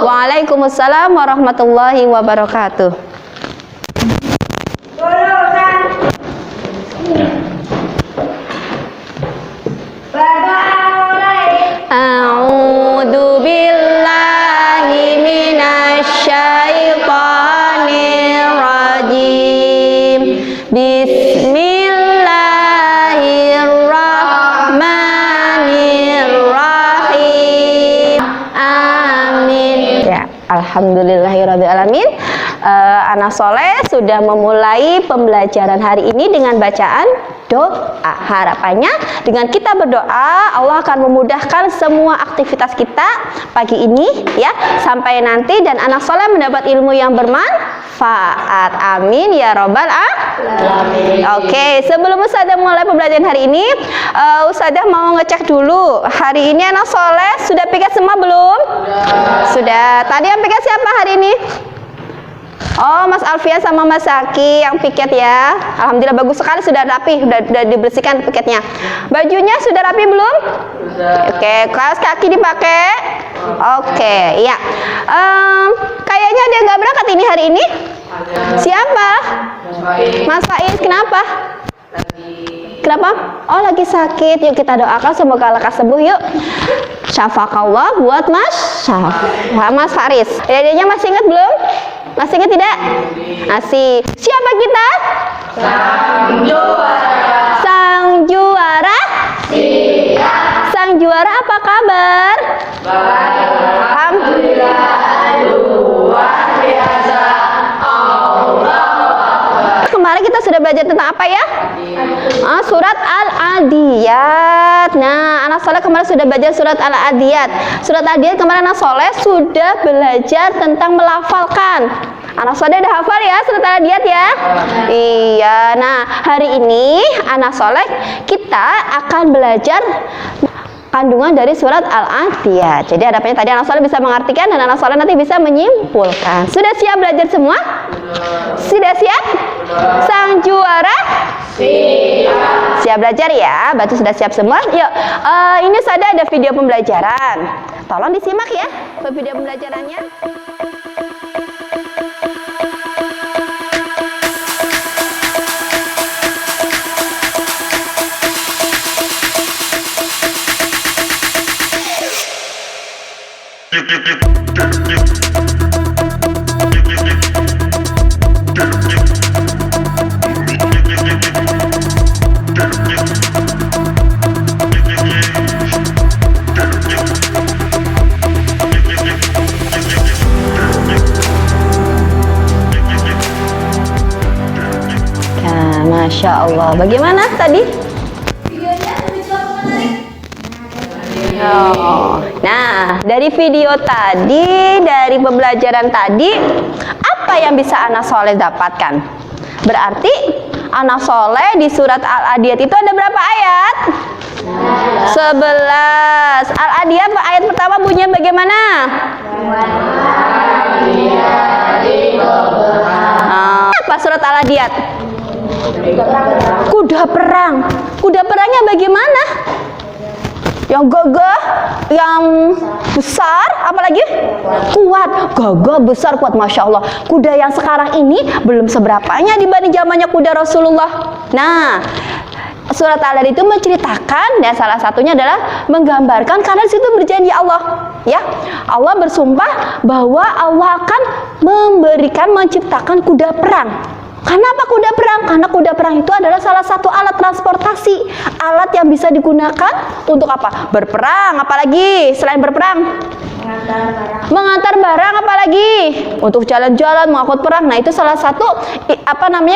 Waalaikumsalam warahmatullahi wabarakatuh. A'udzu billahi minasyaitonir rajim. Bismillahirrahmanirrahim. Amin. Ya, alhamdulillahirabbil alamin. Anak soleh sudah memulai pembelajaran hari ini dengan bacaan doa. Harapannya dengan kita berdoa, Allah akan memudahkan semua aktivitas kita pagi ini ya, sampai nanti dan anak soleh mendapat ilmu yang bermanfaat. Amin ya robbal alamin. Oke, sebelum Ustazah mulai pembelajaran hari ini, Ustazah mau ngecek dulu. Hari ini anak soleh sudah piket semua belum? Sudah. Tadi yang piket siapa hari ini? Oh, Mas Alfian sama Mas Zaki yang piket ya. Alhamdulillah bagus sekali, sudah rapi, sudah dibersihkan piketnya. Bajunya sudah rapi belum? Oke, kaos kaki dipakai. Oke, ya. Kayaknya ada yang nggak berangkat ini hari ini. Siapa? Mas Faiz. Kenapa? Kenapa? Oh, lagi sakit. Yuk kita doakan semoga lekas sembuh yuk. Syafakallah buat Mas Mas Faris. Dedenya masih ingat belum? Masih ingat tidak? Masih. Siapa kita? Sang juara. Sang juara? Siap. Sang juara apa kabar? Baik. Alhamdulillah. Luar biasa. Kemarin kita sudah belajar tentang apa ya? Surat Al-Adiyat. Nah, anak soleh kemarin sudah belajar surat Al-Adiyat. Surat Al-Adiyat kemarin anak soleh sudah belajar tentang melafalkan. Anak soleh udah hafal ya surat Al-Adiyat ya? Iya. Nah, hari ini anak soleh kita akan belajar kandungan dari surat Al-Adiyat. Jadi harapannya tadi anak soleh bisa mengartikan dan anak soleh nanti bisa menyimpulkan. Sudah siap belajar semua? Sudah siap? Sang juara? Siap. Siap belajar ya? Berarti sudah siap semua? Yuk, ini sudah ada video pembelajaran. Tolong disimak ya video pembelajarannya. Masya Allah. Bagaimana tadi? Oh. Nah, dari video tadi, dari pembelajaran tadi, apa yang bisa anak soleh dapatkan? Berarti anak soleh di surat Al-Adiyat itu ada berapa ayat? 11. Al-Adiyat ayat pertama bunyinya bagaimana? Apa surat Al-Adiyat? Kuda perang. Kuda perangnya bagaimana? Yang gagah, yang besar, apalagi kuat, gagah, besar, kuat, masya Allah. Kuda yang sekarang ini belum seberapanya dibanding zamannya kuda Rasulullah. Nah, surat Al-Adiyat itu menceritakan dan salah satunya adalah menggambarkan karena di situ berjanji Allah, ya. Allah bersumpah bahwa Allah akan menciptakan kuda perang. Kenapa kuda perang? Karena kuda perang itu adalah salah satu alat transportasi, alat yang bisa digunakan untuk apa? Berperang, apalagi selain berperang? Mengantar barang, apalagi untuk jalan-jalan, mengangkut perang. Nah, itu salah satu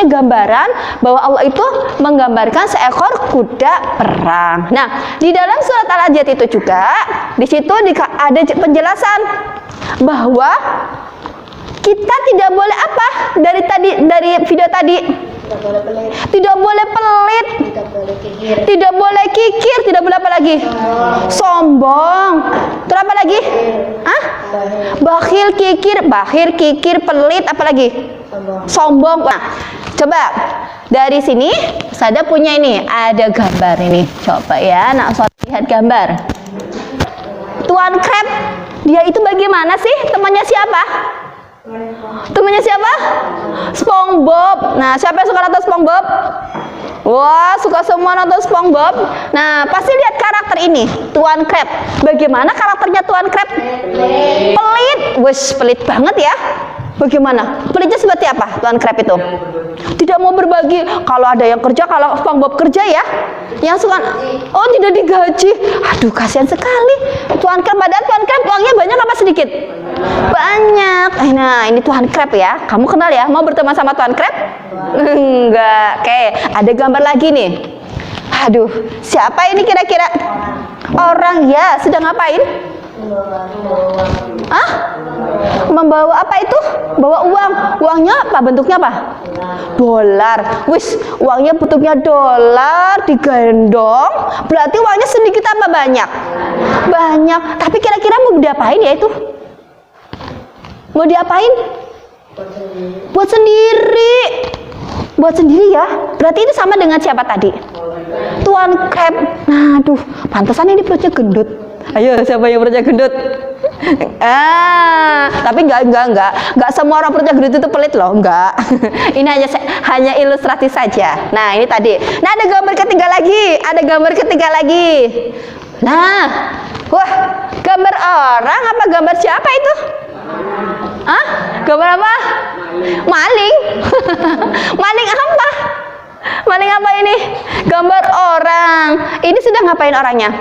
gambaran bahwa Allah itu menggambarkan seekor kuda perang. Nah, di dalam surat Al-Adiyat itu juga di situ ada penjelasan bahwa kita tidak boleh apa? Dari video tadi. Tidak boleh pelit. Tidak boleh kikir. Tidak boleh apa lagi? Sombong. Terus apa lagi? Hah? Bakhil, kikir, pelit, apa lagi? Sombong. Nah, coba dari sini Ustazah punya ini, ada gambar ini. Coba ya, lihat gambar. Tuan Crab, dia itu bagaimana sih? Temannya siapa? Temannya siapa? SpongeBob. Nah, siapa yang suka nonton SpongeBob? Wah, suka semua nonton SpongeBob. Nah, pasti lihat karakter ini, Tuan Crab. Bagaimana karakternya Tuan Crab? Pelit. Wes, pelit banget ya. Bagaimana? Pelitnya seperti apa Tuan Crab itu? Tidak mau berbagi. Kalau ada yang kerja, kalau SpongeBob kerja ya, yang suka, oh tidak digaji. Aduh, kasihan sekali. Tuan Crab, padahal Tuan Crab uangnya banyak apa sedikit? Banyak. Nah, ini Tuan Crab ya. Kamu kenal ya? Mau berteman sama Tuan Crab? Enggak. Oke, ada gambar lagi nih. Aduh, siapa ini kira-kira? Orang ya, sedang ngapain? Hah? Membawa apa itu? Bawa uang. Uangnya apa? Bentuknya apa? Dolar. Wis, uangnya bentuknya dolar, digendong. Berarti uangnya sedikit apa banyak? Banyak. Tapi kira-kira mau diapain ya itu? Mau diapain? Buat sendiri. Buat sendiri ya. Berarti itu sama dengan siapa tadi? Tuan Crab. Nah, aduh, pantesan ini perutnya gendut. Ayo, siapa yang perutnya gendut? Tapi enggak semua orang perutnya gendut itu pelit loh, enggak. Ini hanya ilustrasi saja. Nah, ini tadi. Nah, ada gambar ketiga lagi. Nah, wah, gambar orang apa gambar siapa itu? Hah? Gambar apa? Maling. Maling apa? Maling apa ini? Gambar orang. Ini sudah ngapain orangnya?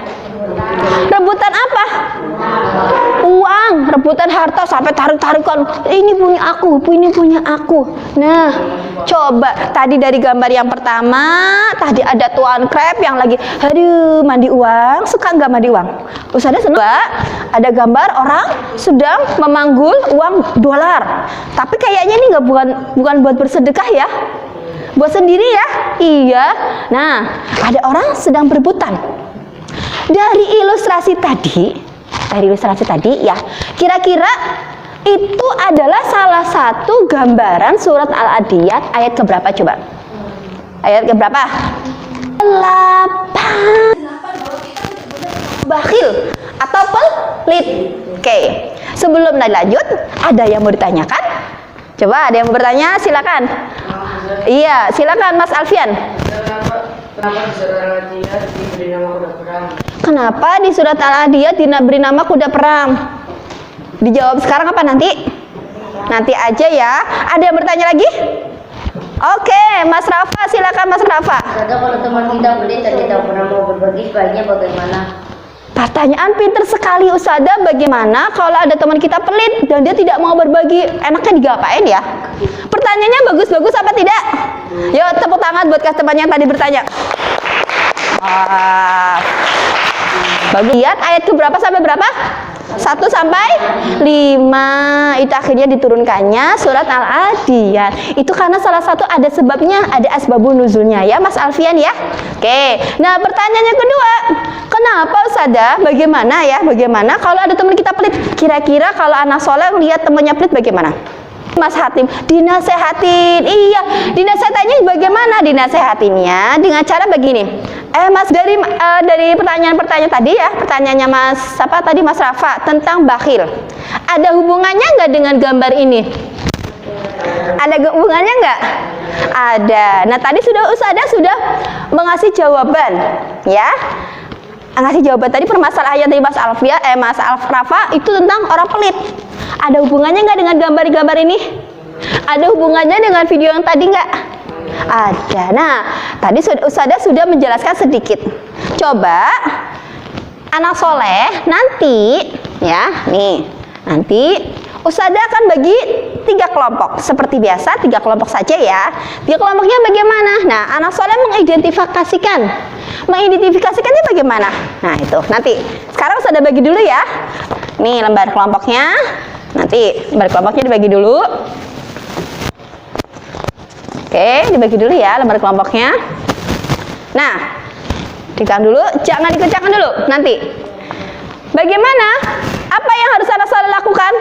Rebutan apa? Uang, rebutan harta sampai tarik-tarikan. Ini punya aku. Nah, coba tadi dari gambar yang pertama, tadi ada Tuan Crab yang lagi, aduh, mandi uang. Suka nggak mandi uang? Ustazah senang. Ada gambar orang sedang memanggul uang dolar. Tapi kayaknya ini bukan buat bersedekah ya. Buat sendiri ya? Iya. Nah, ada orang sedang berebutan. Dari ilustrasi tadi ya, kira-kira itu adalah salah satu gambaran surat Al-Adiyat ayat keberapa coba? Ayat keberapa? 8. Bakhil atau pelit. Oke. Sebelum lanjut, ada yang mau ditanyakan? Coba ada yang mau bertanya, silakan. Iya, silakan Mas Alfian. Kenapa di surat Al-Adiyat diberi nama kuda perang? Dijawab sekarang apa nanti? Nanti aja ya. Ada yang bertanya lagi? Oke, Mas Rafa, silakan Mas Rafa. Kalau teman kita beli dan tidak pernah mau berbagi, sebaiknya bagaimana? Pertanyaan pinter sekali Ustazah. Bagaimana kalau ada teman kita pelit dan dia tidak mau berbagi? Enaknya digapain ya? Pertanyaannya bagus-bagus apa tidak? Yuk, tepuk tangan buat teman yang tadi bertanya. Bagus. Lihat ayat ke berapa sampai berapa? 1 sampai 5. Itu akhirnya diturunkannya surat Al-Adiyat. Itu karena salah satu ada sebabnya, ada asbabun nuzulnya ya Mas Alfian ya. Oke. Nah, pertanyaan yang kedua, kenapa Ustazah? Bagaimana kalau ada teman kita pelit? Kira-kira kalau anak soleh lihat temannya pelit bagaimana? Mas Hatim, dinasehatin. Iya, dinasehatinnya bagaimana? Dinasehatinnya dengan cara begini. Mas, dari pertanyaan tadi ya, pertanyaannya Mas Rafa tentang bakhil. Ada hubungannya nggak dengan gambar ini? Ada hubungannya nggak? Ada. Nah, tadi Ustazah sudah mengasih jawaban, ya. Ngasih jawaban tadi permasalahan dari Mas Rafa itu tentang orang pelit. Ada hubungannya nggak dengan gambar-gambar ini? Ada hubungannya dengan video yang tadi nggak? Ada. Nah, tadi Ustazah sudah menjelaskan sedikit. Coba anak soleh nanti ya, nih nanti Ustazah akan bagi 3 kelompok. Seperti biasa 3 kelompok saja ya. 3 kelompoknya bagaimana? Nah, anak soleh mengidentifikasikannya bagaimana? Nah, itu nanti. Sekarang Ustazah bagi dulu ya. Nih lembar kelompoknya. Nanti lembar kelompoknya dibagi dulu. Oke, dibagi dulu ya lembar kelompoknya. Nah, dikencangkan dulu, jangan dikencangkan dulu. Nanti, bagaimana? Apa yang harus anak soleh lakukan?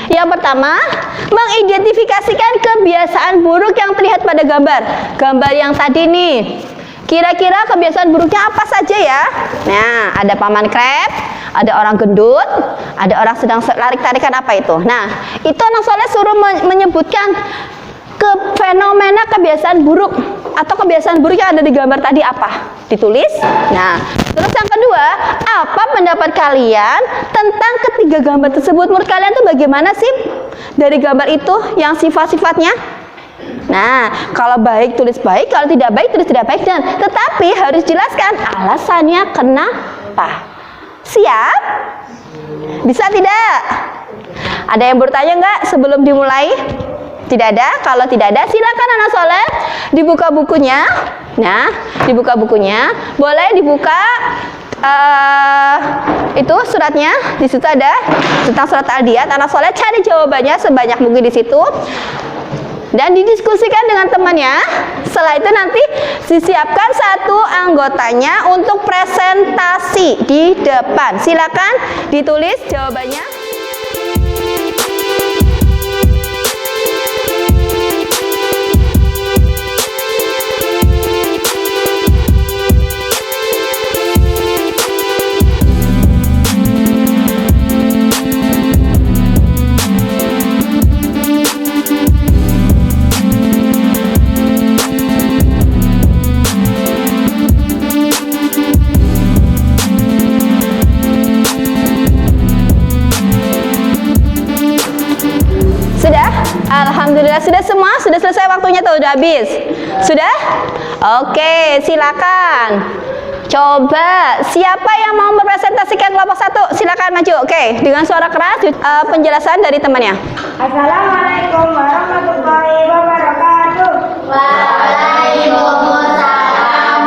Yang pertama, mengidentifikasikan kebiasaan buruk yang terlihat pada gambar. Gambar yang tadi nih. Kira-kira kebiasaan buruknya apa saja ya? Nah, ada paman krep, ada orang gendut, ada orang sedang larik-tarikan, apa itu? Nah, itu anak soleh suruh menyebutkan ke fenomena kebiasaan buruk atau kebiasaan buruk yang ada di gambar tadi apa? Ditulis. Nah, terus yang kedua, apa pendapat kalian tentang ketiga gambar tersebut? Menurut kalian tuh bagaimana sih dari gambar itu yang sifat-sifatnya? Nah, kalau baik tulis baik, kalau tidak baik tulis tidak baik, dan tetapi harus jelaskan alasannya kenapa. Siap? Bisa tidak? Ada yang bertanya nggak sebelum dimulai? Tidak ada? Kalau tidak ada, silakan anak soleh dibuka bukunya. Nah, dibuka bukunya. Boleh dibuka itu suratnya. Di situ ada tentang surat Al-Diyat. Anak soleh cari jawabannya sebanyak mungkin di situ. Dan didiskusikan dengan temannya. Setelah itu nanti disiapkan satu anggotanya untuk presentasi di depan. Silakan ditulis jawabannya. Alhamdulillah sudah semua, sudah selesai waktunya tuh, udah habis. Sudah? Oke, silakan. Coba siapa yang mau mempresentasikan kelompok 1? Silakan maju. Oke, dengan suara keras penjelasan dari temannya. Assalamualaikum warahmatullahi wabarakatuh. Waalaikumsalam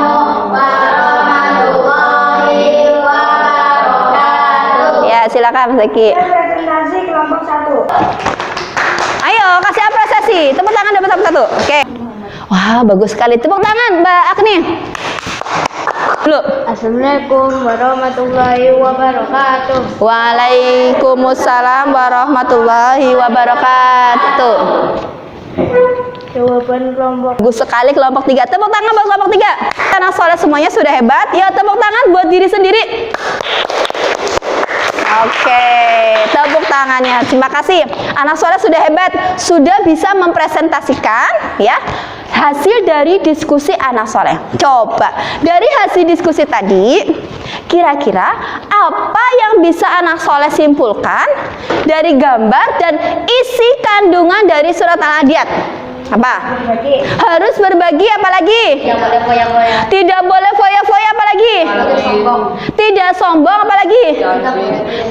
warahmatullahi wabarakatuh. Ya, silakan Mas Zaki. Presentasi kelompok 1. Ayo, kasih apresiasi. Tepuk tangan dapat satu. Oke. Wah, bagus sekali. Tepuk tangan, Mbak Agni. Dulu. Assalamualaikum warahmatullahi wabarakatuh. Waalaikumsalam warahmatullahi wabarakatuh. Jawaban kelompok. Bagus sekali kelompok 3. Tepuk tangan buat kelompok 3. Anak soleh semuanya sudah hebat. Ya, tepuk tangan buat diri sendiri. Oke, tepuk tangannya. Terima kasih. Anak soleh sudah hebat, sudah bisa mempresentasikan ya hasil dari diskusi anak soleh. Coba dari hasil diskusi tadi, kira-kira apa yang bisa anak soleh simpulkan dari gambar dan isi kandungan dari surat Al-Adiyat? Apa? Berbagi. Harus berbagi, apalagi? Tidak boleh foya-foya. Tidak boleh foya-foya, apalagi? Sombong. Tidak sombong, apalagi?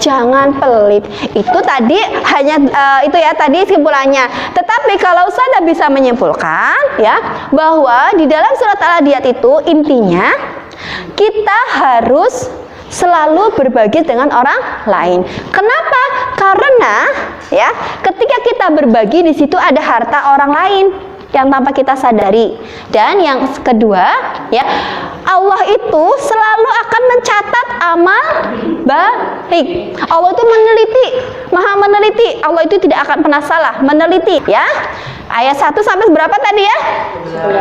Jangan pelit. Itu tadi hanya itu ya tadi simpulannya. Tetapi kalau Ustazah bisa menyimpulkan ya bahwa di dalam surat Al-Adiyat itu intinya kita harus selalu berbagi dengan orang lain. Kenapa? Karena ya, ketika kita berbagi di situ ada harta orang lain yang tanpa kita sadari. Dan yang kedua, ya, Allah itu selalu akan mencatat amal baik. Allah itu meneliti, maha meneliti. Allah itu tidak akan pernah salah, meneliti, ya. Ayat 1 sampai berapa tadi ya?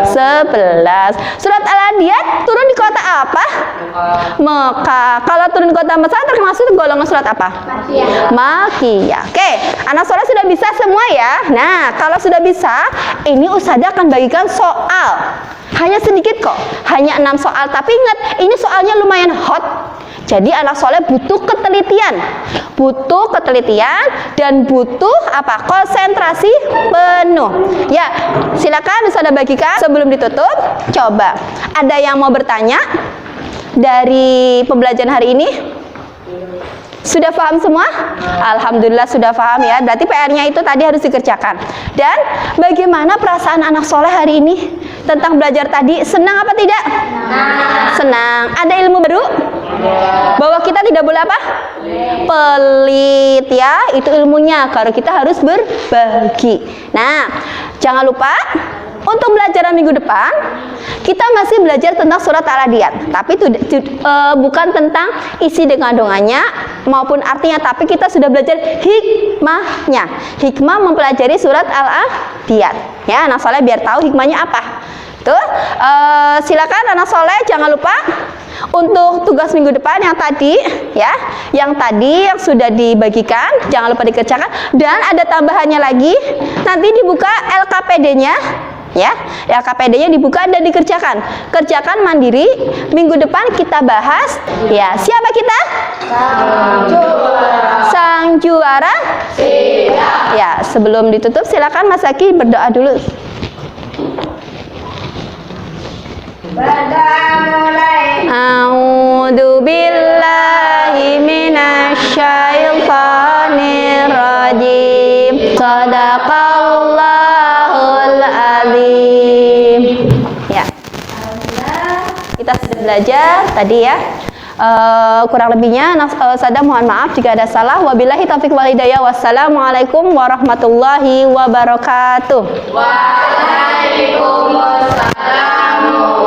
11. Surat Al-Adiyat turun di kota apa? Mekah. Kalau turun di kota Mekah termasuk golongan surat apa? Makiyah. Oke, anak soleh sudah bisa semua ya. Nah, kalau sudah bisa, ini Ustazah akan bagikan soal. Hanya sedikit kok, hanya 6 soal. Tapi ingat, ini soalnya lumayan hot. Jadi anak soleh butuh ketelitian dan butuh apa? Konsentrasi penuh. penuh. Ya, silakan sudah bagikan sebelum ditutup. Coba, ada yang mau bertanya dari pembelajaran hari ini? Sudah paham semua? Alhamdulillah sudah paham ya. Berarti PR-nya itu tadi harus dikerjakan. Dan bagaimana perasaan anak soleh hari ini tentang belajar tadi? Senang apa tidak? Senang. Ada ilmu baru? Bahwa kita tidak boleh apa? Pelit ya. Itu ilmunya. Karena kita harus berbagi. Nah, jangan lupa untuk pembelajaran minggu depan kita masih belajar tentang surat Al-Adiyat, tapi itu bukan tentang isi dengan donganya maupun artinya, tapi kita sudah belajar hikmahnya. Hikmah mempelajari surat Al-Adiyat. Ya, anak soleh biar tahu hikmahnya apa. Tuh, silakan anak soleh jangan lupa untuk tugas minggu depan yang tadi ya, yang sudah dibagikan jangan lupa dikerjakan, dan ada tambahannya lagi nanti dibuka LKPD-nya. Ya, LKPD-nya dibuka dan dikerjakan. Kerjakan mandiri. Minggu depan kita bahas ya, siapa kita? Sang juara. Siap. Ya, sebelum ditutup silakan Mas Zaki berdoa dulu. A'udzu billahi minasyaitonir rajim. Shadaqallahul azim. Ya. Kita sudah belajar tadi ya. Kurang lebihnya Sada mohon maaf jika ada salah. Wabillahi taufiq wal hidayah. Wassalamualaikum warahmatullahi wabarakatuh. Waalaikumsalam.